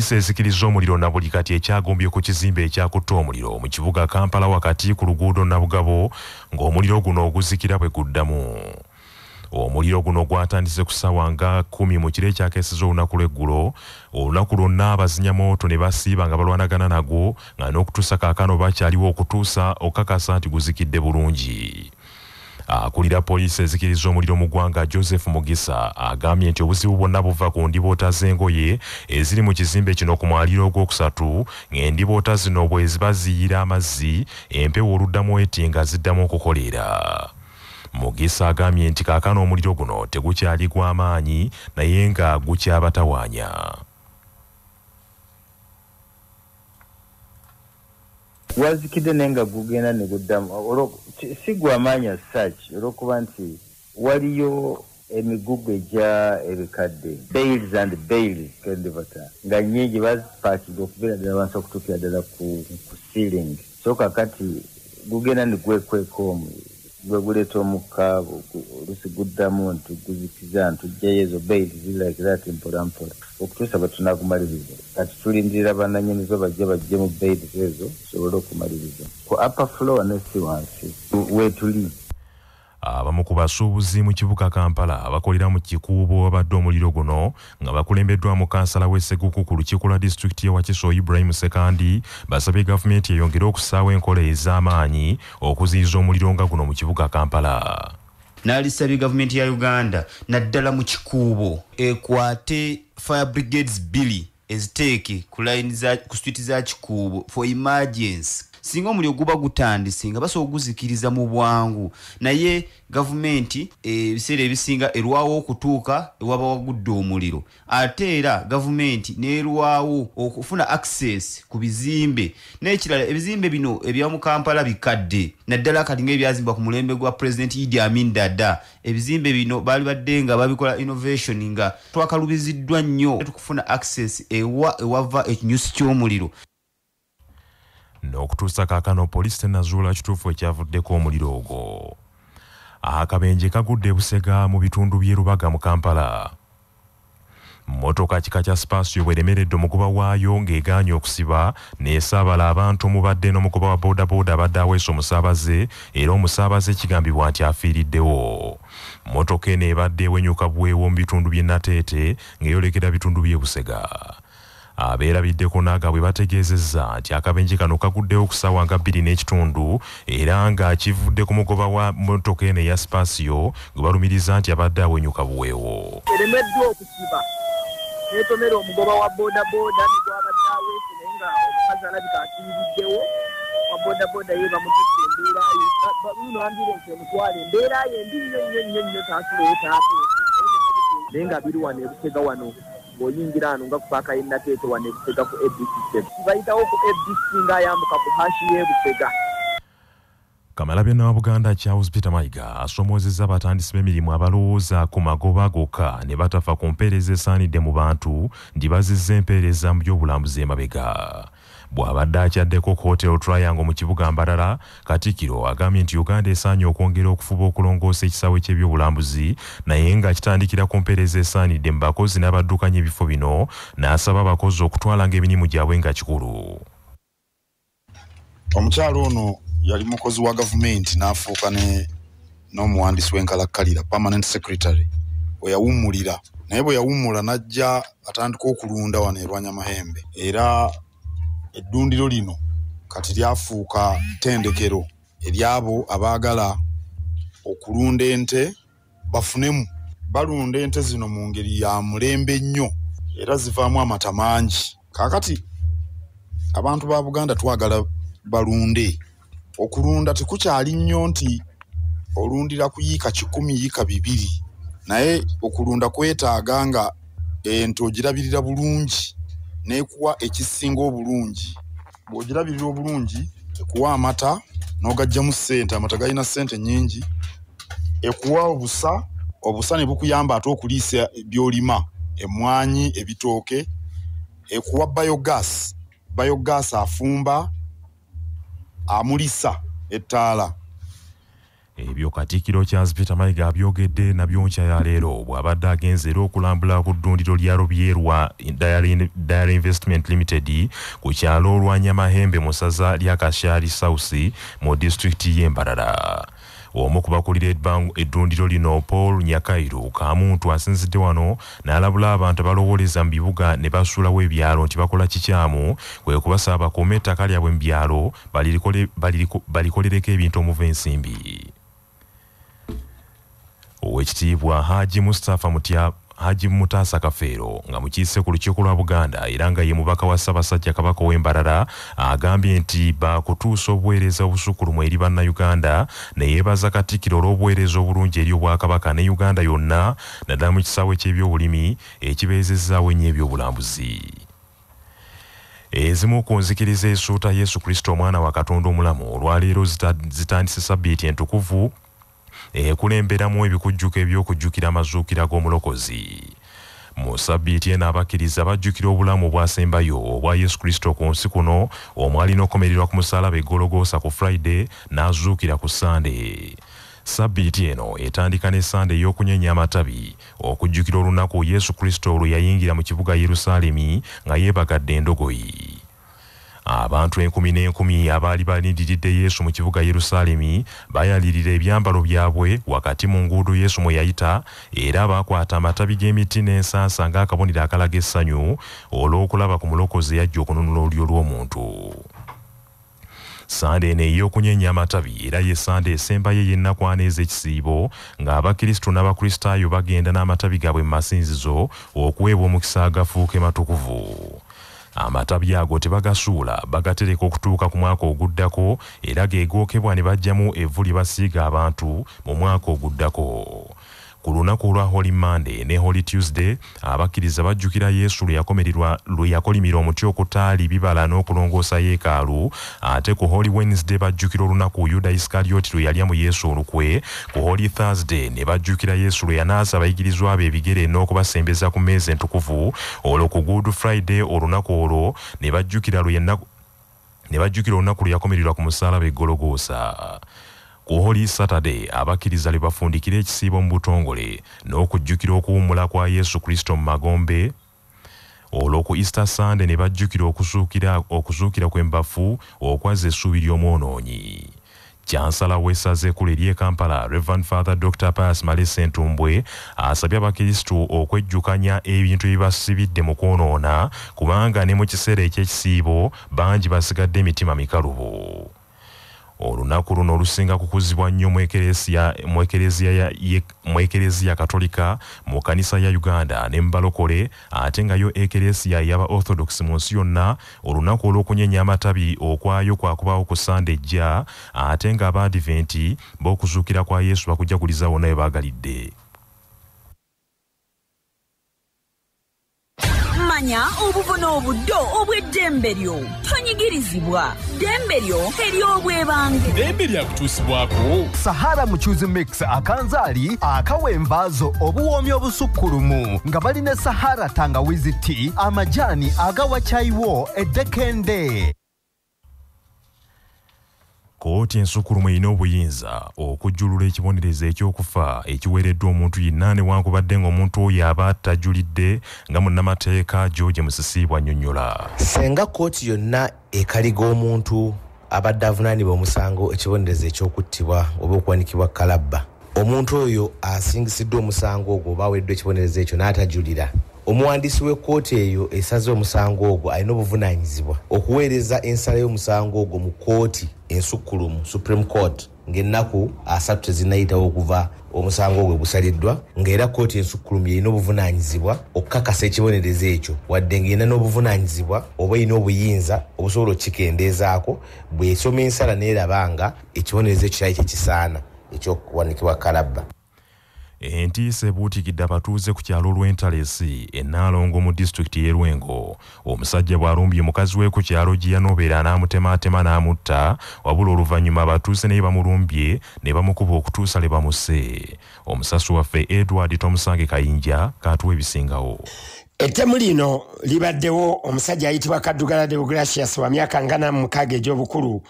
Poliisi ezikiriza omuliro na buli kati ekyagombye ku kizimbe ekyakutta omuliro mu kibuga Kampala wakati ku luguudo Nabugabo ng'omuliro guno oguzikira Bweguddamu. Omuliro guno gwatandise ku ssaawa nga 10 mu kiro ekyakeeseza olunaku lw'eggulo. Olunaku lwonna abazinyamooto ne basiiba nga balwanagana nagwo nga n'okutuusa kaakano bakyaliwo okutuusa okakasa nti guzikidde bulungi. Akulira poliisi ezikiriza omuliro mu ggwanga Joseph Mugisa agambye nti obuzibu bwonna buva ku ndiboota z'engoye eziri mu kizimbe kino ku mwaliro ogwokusatu ng'endiboota zino bwe ziba ziyira amazzi empewo oluddamu eti nga ziddamu okukolera. Mugisa agambye nti kaakano omuliro guno tegukyali gw'amaanyi naye nga gukyabatawaanya. Wazikidde nenga gugenda ne guddamu si gw'amaanyi as such olw'okuba nti waliyo emigugu egya ebikadde bales and bales kendibata nga nnyingi bazipaakinga okubeera ddala bansi okutuukira ddala ku ceiling so kakati gugenda ne gwekweka omu gwe guleeta omukka olusi guddamu ntiguzikiza ntugjayo ezo bales ziri like that mpolampola okutuusa bwe tunagumaliriza kati tulindirira bannannyinizo bajje mu bales ezo tusobole okumaliriza ku upper floor ne si wansi weetuli. Abamu ku basuubuzi mu kibuga Kampala abakolera mu kikuubo abadde omuliro guno nga bakulembeddwamu kansala w'Esseguku ku lukiiko lwa disitulikiti y'e Wakiso Ibrahim Sekandi basabye gavumenti eyongere okusaawa enkola ez'amaanyi okuziyiza omuliro nga guno mu kibuga Kampala. N'alisabye gavumenti ya Uganda naddala mu kikuubo ekwate fire brigades bili eziteeke ku street za kikuubo for emergency. Singa omuliro guba gutandise nga basobola okuguzikiriza mu bwangu naye gavumenti ebiseera ebisinga erwawo okutuuka ewaba wagudde omuliro ate era gavumenti n'erwawo okufuna access ku bizimbe n'ekirala ebizimbe bino ebya mu Kampala bikadde naddala kati ng'ebyazimbwa ku mulembe gwa President Idi Amin Dada ebizimbe bino baali badde nga babikola innovation nga twakalubiziddwa nnyo tukufuna access ewava ekinyusi ky'omuliro. N'okutuusa kaakano poliisi tenazuula kituufu ekyavuddeko omuliro ogwo. Akabenje kagudde Busega mu bitundu by'e Rubaga mu Kampala. Mmotoka kika kya Spasio bweremeredde omugoba waayo ng'egaanye okusiba n'esaabala abantu mubadde n'omugoba wa boodabooda abadde aweesa omusaabaze era omusaabaze kigambibwa nti afiiriddewo. Mmotoka eno ebadde ewenyuka bwewo mu bitundu by'e Nateete ng'eyolekera bitundu by'e Busega. Abeerabiddeko n'agabwe bategeezezza nti akabenje kano kaguddewo ku ssaawa nga 2:30 era nga kivudde ku mugoba wa mmotoka eno eya Spasio gwe balumiriza nti abadde awenyuka buweewo. Eremeddwa okusiba neetomera omugoba wa boodabooda ne gwabadde aweese naye nga omukazi alabika akiiriddewo wa boodabooda ye bamututte embeera ye buno ambulensi emutwala embeera ye mbi nnyo taasuleyo taatuuse naye nga biri wano e Busega wano oyingira hano nga kupaaka ye Nateete wano e Busega ku ABC bayitawo ku ABC ng'ayambuka ku hashi y'e Busega. Kamalabyonna wa Buganda Charles Peter Mayiga asomoozezza abatandisi b'emirimu abalowooza ku magoba gokka ne batafa ku mpeereza esaanidde mu bantu nti bazizza empeereza mu by'obulambuzi emabega. Bw'abadde akyaddeko ku Hotel Triangle mu kibuga Mbarara, Katikkiro agambye nti Uganda esaanye okwongera okufuba okulongoosa ekisaawe ky'ebyobulambuzi naye nga kitandikira ku mpeereza esaanidde mu bakozi n'abaddukanya ebifo bino n'asaba abakozi okutwalanga emirimu gyabwe nga kikulu. Omukyalo ono yali mukozi wa gavumenti n'afuuka n'omuwandiisi w'enkalakkalira permanent secretary we yawummulira naye bwe yawummula n'ajja atandika okulunda wano e Lwanyamahembe era eddundiro lino kati lyafuuka ttendekero eryabo abaagala okulunda ente bafunemu. Balunda ente zino mu ngeri ya mulembe nnyo era zivaamu amata mangi. Kaakati abantu ba Buganda twagala balunde. Okulunda tekukyali nnyo nti olundira ku yiika 10 yiika 2 naye okulunda kwetaaga nga ente ogirabirira bulungi n'ekuwa ekisinga obulungi. Bw'ogirabirira obulungi ekuwa amata n'ogajjamu ssente, amata galina ssente nnyingi. Ekuwa obusa ne bukuyamba ate okuliisa byolima, emmwanyi, ebitooke. Ekuwa biogas afumba amulisa ettaala. ebyo Katikkiro Charles Peter Mayiga abyogedde nabyo nkya ya leero bw'abadde agenze era okulambula ku ddundiro lya Rubyerwa Dairy Investment Limited ku kyalo oulanyah Mahembe mu ssaza lya Kashyali South mu disitulikiti y'e Mbarara. Omu ku bakulira eddundiro lino Paul Nyakairu Kamuntu asinzidde wano n'alabula abantu abalowoleza mu bibuga ne basuulawo ebyalo nti bakola kikyamu kwe kubasaba bakuume ettaka lyabwe mu byalo balikolereko ebintu omuva ensimbi. Oweekitiibwa Haji Mutaasa Kafeero nga mukiise ku lukiiko lwa Buganda era nga ye mubaka wa Ssaabasajja Kabaka w'e Mbarara agambye nti bakutuusa obuweereza obusukkulumu eri bannayuganda ne yeebaza Katikkiro olw'obuweereza obulungi eri Obwakabaka ne Uganda yonna naddala mu kisaawe ky'ebyobulimi ekibeezezzaawo ennyo ebyobulambuzi. Ezimu ku nzikiriza essuuta Yesu Kristo omwana wa Katonda omulamu olwaleero zitandise Ssabbiiti entukuvu ekulemberamu ebikujjuko eby'okujjukira amazuukira g'omulokozi. Mu Ssabbiiti eno abakkiriza bajjukira obulamu obwasembayo obwa Yesu Kristo ku nsi kuno omwalina okukomererwa ku musaalaba e Gologoosa ku Friday n'azuukira ku Sunday. Ssabbiiti eno etandika ne Sunday ey'okunyenya amatabi okujjukira olunaku Yesu Kristo lwe yayingira mu kibuga Yerusaalemi nga yeebagadde endogoyi. Abantu 10,000 abaali balindiridde Yesu mu kibuga Yerusaalemi bayalirira ebyambalo byabwe wakati mu nguudo Yesu mwe yayita era baakwata amatabi g'emiti n'ensansa ng'akabonero akalaga essanyu olw'okulaba ku mulokozi yajja okununula olulyo lw'omuntu. Sunday eno ey'okunyenya amatabi era ye Sunday esembayo y'ennaku ez'ekisiibo ng'Abakristo n'Abakristaayo bagenda n'amatabi gaabwe mu masinzizo okuweebwa omukisa agafuuke matukuvu. Amatabi ago tebagasuula bagatereka okutuuka ku mwaka oguddako era geegookebwa ne bajjamu evvu lye basiiga abantu mu mwaka oguddako. Ku lunaku lwa Holy Monday ne Holy Tuesday abakkiriza bajjukira Yesu lwe yakolimira omuti okutaali bibala n'okulongoosa yeekaalu, ate ku Holy Wednesday bajjukira olunaku Yuda Isikalioti lwe yalya mu Yesu olukwe. Ku Holy Thursday ne bajjukira Yesu lwe yanaasa abayigirizwa be ebigere n'okubasembeza ku mmeeza entukuvu. Olwo ku Good Friday olunaku olwo ne bajjukira olunaku lwe yakomererwa ku musaalaba e Gologoosa. Ku Holy Saturday abakkiriza lwe bafundikira ekisiibo mu butongole n'okujjukira okuwummula kwa Yesu Kristo mu magombe. Olwo ku Easter Sunday ne bajjukira okuzuukira kw'embafu okwazza essuubi ly'omwonoonyi. Chansala w'essaza ekkulu ery'e Kampala Reverend Father Dr. Pius Malese Ntumbwe asabye Abakristo okwejjukanya ebintu ebibasibidde mu kwonoona kubanga ne mu kiseera eky'ekisiibo bangi basigadde emitima mikalubo. Olunaku luno olusinga kukuzibwa nnyo mu ekereziya Katolika mu kanisa ya Uganda ne mbalokole ate nga yo ekereziya y'aba Orthodox mu nsi yonna. Olunaku olw'okunyenya amatabi okwayo kwakubaawo ku Sunday ejja ate nga Abadiventi b'okuzuukira kwa Yesu bakujaguliza wonna we baagalidde. Manya obuvuna obuddo obw'eddembe lyo tonyigirizibwa ddembe lyo ery'obwebange ddembe lyakutuusibwako Sahara Muchuzi Mix akanzaali akawembaazo obuwoomi obusukkulumu nga balina Sahara tangawizi tea amajaani agawa chaiwo eddekende. Kkooti ensukkulumu erina obuyinza okujjulula ekibonerezo eky'okufa ekiweereddwa omuntu yenna newankubadde ng'omuntu oyo aba tajjulidde nga munnamateeka George Musisiibwa annyonnyola. Senga kkooti yonna ekaliga omuntu abadde avunaanibwa omusango ekibonerezo eky'okuttibwa oba okuwanikibwa kalabba, omuntu oyo asingisiddwa omusango ogwo oba aweereddwa ekibonerezo ekyo n'atajjulira, omuwandiisi w'ekkooti eyo esaze omusango ogwo alina obuvunaanyizibwa okuweereza ensala y'omusango ogwo mu kkooti ensukkulumu Supreme Court ng'ennaku 3 tezinnayitawo okuva omusango ogwo gusaliddwa, ng'era kkooti ensukkulumu yalina obuvunaanyizibwa okukakasa ekibonerezo ekyo wadde ng'erina n'obuvunaanyizibwa oba erina obuyinza obusobola okukikendeezaako bw'esoma ensala n'eraba nga ekibonerezo ekyo kyali kyekisaana ekyokuwanikibwa kalabba. Entiisa ebuutikidde abatuuze ku kyalo lw'Entalesi Ennalongo mu disitulikiti y'e Lwengo. Omusajja bw'alumbye mukazi we ku kyalo gye yanoobeera n'amutemaatema n'amutta, wabula oluvannyuma abatuuze naye bamulumbye ne bamukuba okutuusa le bamusse. Omusasi waffe Edward Tomusange Kayinja katuwa ebisingawo. Ettemu lino libaddewo omusajja ayitibwa Kaddugala Deogratius wa myaka 46 egy'obukulu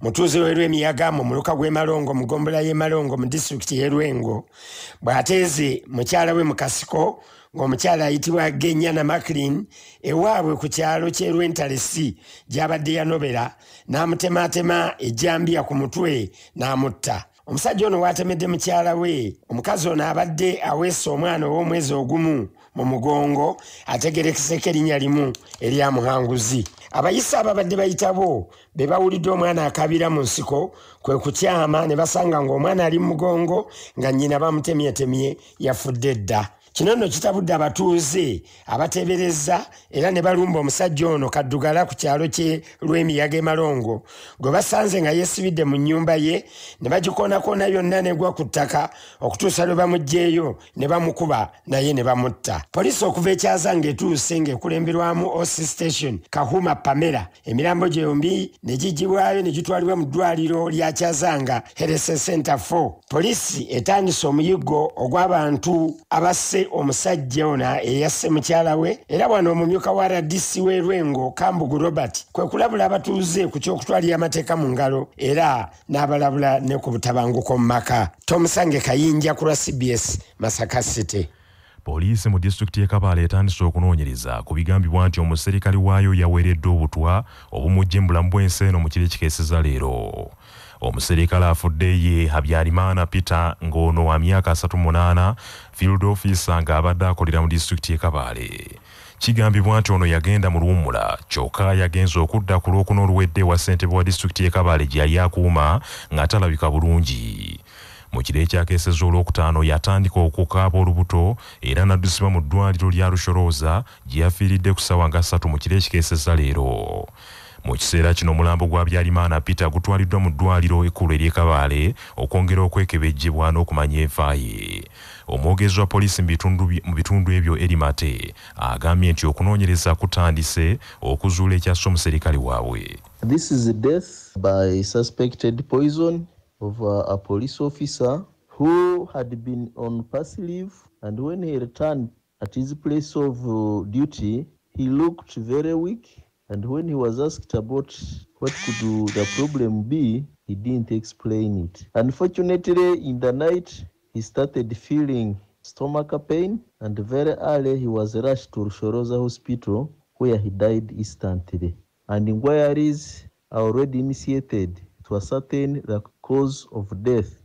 mutuuze w'Emiyaga mu muluka gw'e Malongo mu ggombolola y'e Malongo mu disitulikiti y'e Lwengo bw'ateeze mukyala we mu kasiko ng'omukyala ayitibwa Genyana Maclean ewaabwe ku kyalo ky'e Lwentalesi gy'abadde yanobera n'amutemaatema ejjambiya ku mutwe n'amutta. Omusajja ono waatemedde mukyala we, omukazi ono abadde aweesa omwana ow'omwezi ogumu mu mugongo ategerekeseko erinnya limu erya Muhanguzi. Abayisa ababadde bayitabo be bawulidde omwana akabira mu nsiko kwe kukyama ne basanga ng'omwana ali mu mugongo nga nnyina bamutemyetemye yafudde dda. Kino nno kitabudde abatuuze abateebereza era ne balumba omusajja ono kaddugala ku kyalo kye Lw'Emiyaga e Malongo gwe basanze nga yeesibidde mu nnyumba ye ne bagikoonakona yonna negwa ku ttaka okutuusa lwe bamuggyeeyo ne bamukuba naye ne bamutta. Poliisi okuva ekyaza ng'etuuse ng'ekulemberwamu OC Station Kahuma Pamela emirambo gyombi ne gigibwayo ne gitwalibwa mu ddwaliro lya Kyazanga Health Center 4. Poliisi etandise omuyiggo ogw'abantu abasse omusajja ono eyasse mukyala we era wano omumyuka wa RDC w'e Lwengo Kambugu Robert kwe kulabula abatuuze ku ky'okutwalira amateeka mu ngalo era n'abalabula ne ku butabanguko mu maka. Tomusange Kayinja ku lwa CBS Masaka City. Poliisi mu disitulikiti y'e Kabale etandise okunoonyereza ku bigambibwa nti omuserikale waayo yaweeredde obutwa obumujja mu bulamu bw'ensi eno mu kiro ekikeeseza leero. Omuserikale afudde ye Habyarimana Peter ng'ono wa myaka 38 field officer ng'abadde akolera mu disitulikiti y'e Kabale. Kigambibwa nti ono yagenda mu luwummula kyokka yagenza okudda ku lwokuna oluwedde wa ssentebe wa disitulikiti y'e Kabale gye yali akuuma nga talabika bulungi. Mu kiro ekyakeeseza olwokutaano yatandika okukaaba olubuto era n'addusibwa mu ddwaliro lya Lusholooza gye yafiiridde ku ssaawa nga 3 mu kiro ekikeeseza leero. Mu kiseera kino omulambo gwa Habyarimana Peter gutwaliddwa mu ddwaliro ekkulu ery'e Kabale okwongera okwekebejjebwa n'okumanya enfa ye. Omwogezi wa poliisi mu bitundu ebyo Erimate agambye nti okunoonyereza kutandise okuzuula ekyasse omuserikale waabwe. This is a death by suspected poison of a police officer who had been on pass leave, and when he returned at his place of duty, he looked very weak, and when he was asked about what could the problem be, he didn't explain it. Unfortunately, in the night, he started feeling stomach pain, and very early he was rushed to Lusholooza Hospital, where he died instantly. And inquiries are already initiated to ascertain the cause of death.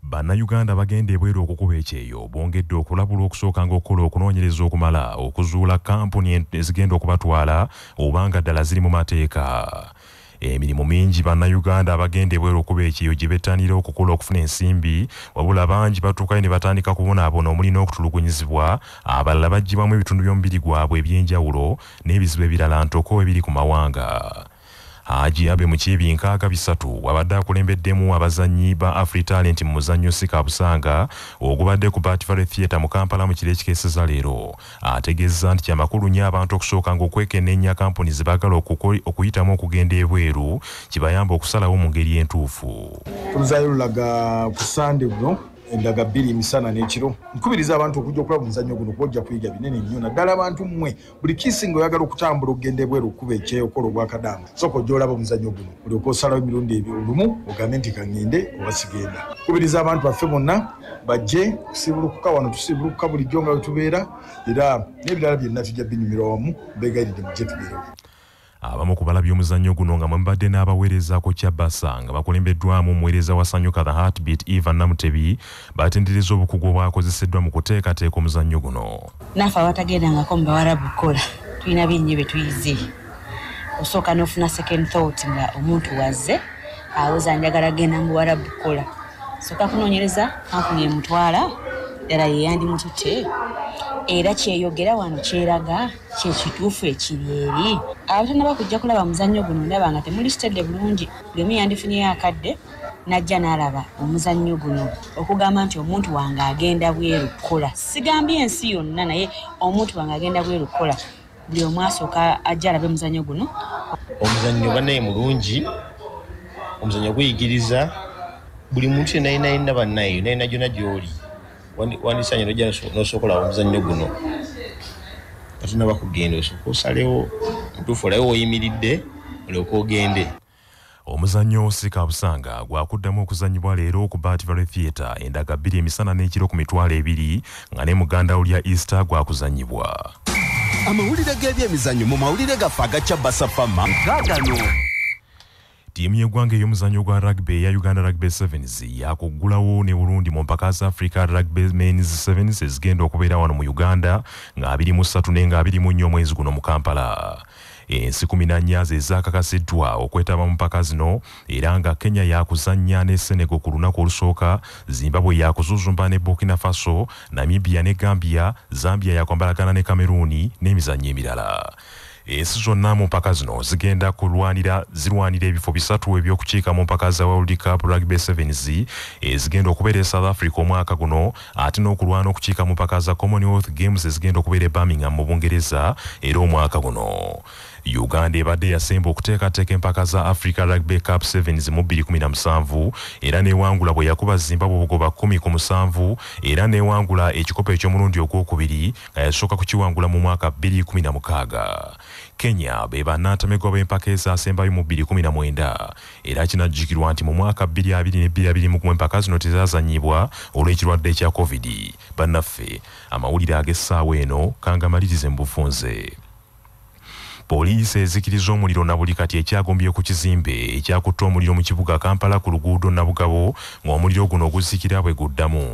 Bannayuganda bagenda ebweru okukuba ekyeyo bongedde okulabula okusooka ng'okukola okunoonyereza okumala okuzuula kampuni ezigenda okubatwala obanga ddala ziri mu mateeka. Emirimu mingi bannayuganda abagenda ebweru okuba ekyeyo gye bettanira okukola okufuna ensimbi wabula bangi batuukayo ne batandika kubonaabona omuli n'okutulugunyizibwa abalala baggyibwamu ebitundu by'omubiri gwabwe eby'enjawulo n'ebizibu ebirala ntoko ebiri ku mawanga. Haji Abe Mukibi nkaaga bisatu wabadde akulembeddemu abazannyi ba AfriTalent mu muzannyo Sikabusanga ogubadde ku Batifale Theatre mu Kampala mu kiro ekikeeseza leero ategeeza nti amakulu nnyo abantu okusooka ng'okwekenneenya kampuni ze baagala okuyitamu okugenda ebweru kibayamba okusalawo mu ngeri entuufu. Tuluzaayo lulaga ku Sande buno endaga 2 misana n'ekiro. Nkubiriza abantu okujja okulaba omuzannyo guno kwojja kuyiga binene nnyo naddala abantu mmwe buli kisinga oyagala okutambula okugenda ebweru okuba ekyeyo okola obwakadamba sooka ojja olaba omuzannyo guno buli okosalawo emirundi ebyo olumu ogambe nti kaŋŋende oba sigenda. Nkubiriza abantu baffe bonna bajje kusibulukuka wano tusibulukuka bulijjo nga wetubeera era n'ebirala byonna tujja binyumirwa wamu mbeegayiridde mujje tubeerewo. Abamu ku balabye omuzannyo guno nga mwembadde n'abaweereza ku Kyabasa nga bakulembeddwamu omuweereza wa Sanyuka The Heartbeat Eva Namutebi batendereza obukugu obwakozeseddwa mu kuteekateeka omuzannyo guno. Naafe abatagendangako mu Bawarabu kukola tulina bingi bye tuyize. Osooka n'ofuna second thought nga omuntu wazze awooza njagala genda mu Bawarabu kukola. Sooka kunoonyereza kampuni emutwala ddala ye yandimututte. Era kyeyogera wano kyeraga kyekituufu ekiri eri. Abatannaba kujja kulaba muzannyo guno ndaba nga temulisitedde bulungi. Buli omu yandifunyeyo akadde n'ajja n'alaba omuzannyo guno okugamba nti omuntu wange agenda bweru kukola. Sigambye ensi yonna naye omuntu wange agenda bweru kukola. Buli omu asooka ajja alabe omuzannyo guno. Omuzannyo bannaye mulungi. Omuzannyo guyigiriza buli muntu yenayina bannaye nayina gyonna gy'oli. Wandisanye nojja n'osokola omuzannyo guno katunaba kugenda osooka osalewo mutuufu olayo w'oyimiridde olyoka ogende. Omuzannyo Sikabusanga gwakuddamu okuzannyibwa leero ku Bat Valley Theatre endaga 2 emisana n'ekiro ku mitwalo 2 nga ne muganda olya Easter gwakuzannyibwa. Amawulire g'ebyemizannyo mu mawulire gaffe agaca basafama gaagano. Tiimu y'eggwanga ey'omuzannyo gwa rugby ya Uganda Rugby Sevens yakuggulawo ne Burundi mu mpaka za Africa Rugby Men's Sevens ezigenda okubeera wano mu Uganda nga 23 ne nga 24 omwezi guno mu Kampala. Ensi 14 ze zaakakasiddwa okwetaba mu mpaka zino era nga Kenya yakuzannya ne Senegal ku lunaku olusooka, Zimbabwe yakuzuzumba ne Burkina Faso, Namibia ne Gambia, Zambia yakwambalagana ne Cameroon n'emizannyo emirala. Ensi zonna mu mpaka zino zigenda zirwanira ebifo 3 ebyokukiika mu mpaka za World Cup Rugby Sevens ezigenda okubeera South Africa omwaka guno, ate n'okulwana okukiika mu mpaka za Commonwealth Games ezigenda okubeera Birmingham mu Bungereza era omwaka guno. Uganda ebadde yasemba okuteekateeka empaka za Africa Rugby Cup Sevens mu 2017 era neewangula bwe yakuba Zimbabwe obugoba 10-7 era neewangula ekikopo eky'omulundi ogwokubiri nga yasooka kukiwangula mu mwaka 2016. Kenya be bannatamegwa b'empaka ezaasembayo mu 2019 era kinajjukirwa nti mu mwaka 2022 empaka zino tezaazannyibwa olw'ekirwadde ekya COVID. Bannaffe amawulire ag'essaawa eno kangamalirize mu bufunze. Poliisi ezikiriza omuliro na buli kati ekyagombye ku kizimbe ekyakutte omuliro mu kibuga Kampala ku luguudo Nabugabo ng'omuliro guno Guzikila Bweguddamu.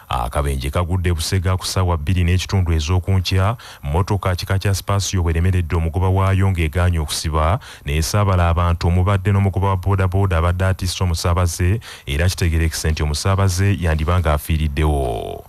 Akabenje kagudde Busega ku ssaawa 2:30 ez'okunkya, mmotoka kika kya Spasio bweremeredde omugoba waayo ng'egaanye okusiba n'esaabala abantu omubadde n'omugoba wa boodabooda abadde atisse omusaabaze era kitegerekese nti omusaabaze yandiba ng'afiiriddewo.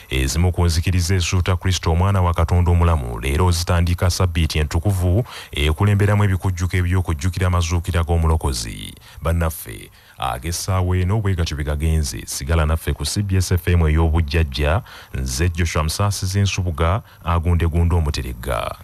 Ezimu ku nzikiriza ezisuuta Kristo omwana wa Katonda omulamu leero zitandika Sabbiiti entukuvu ekulemberamu ebikujjuko eby'okujjukira amazuukira g'omulokozi. Bannaffe ag'essaawa eno bwe gatyo bigagenze. Sigala naffe ku CBS FM ey'obujjajja. Nze Joshua Musaasizi Nsubuga agundegunda omuteregga.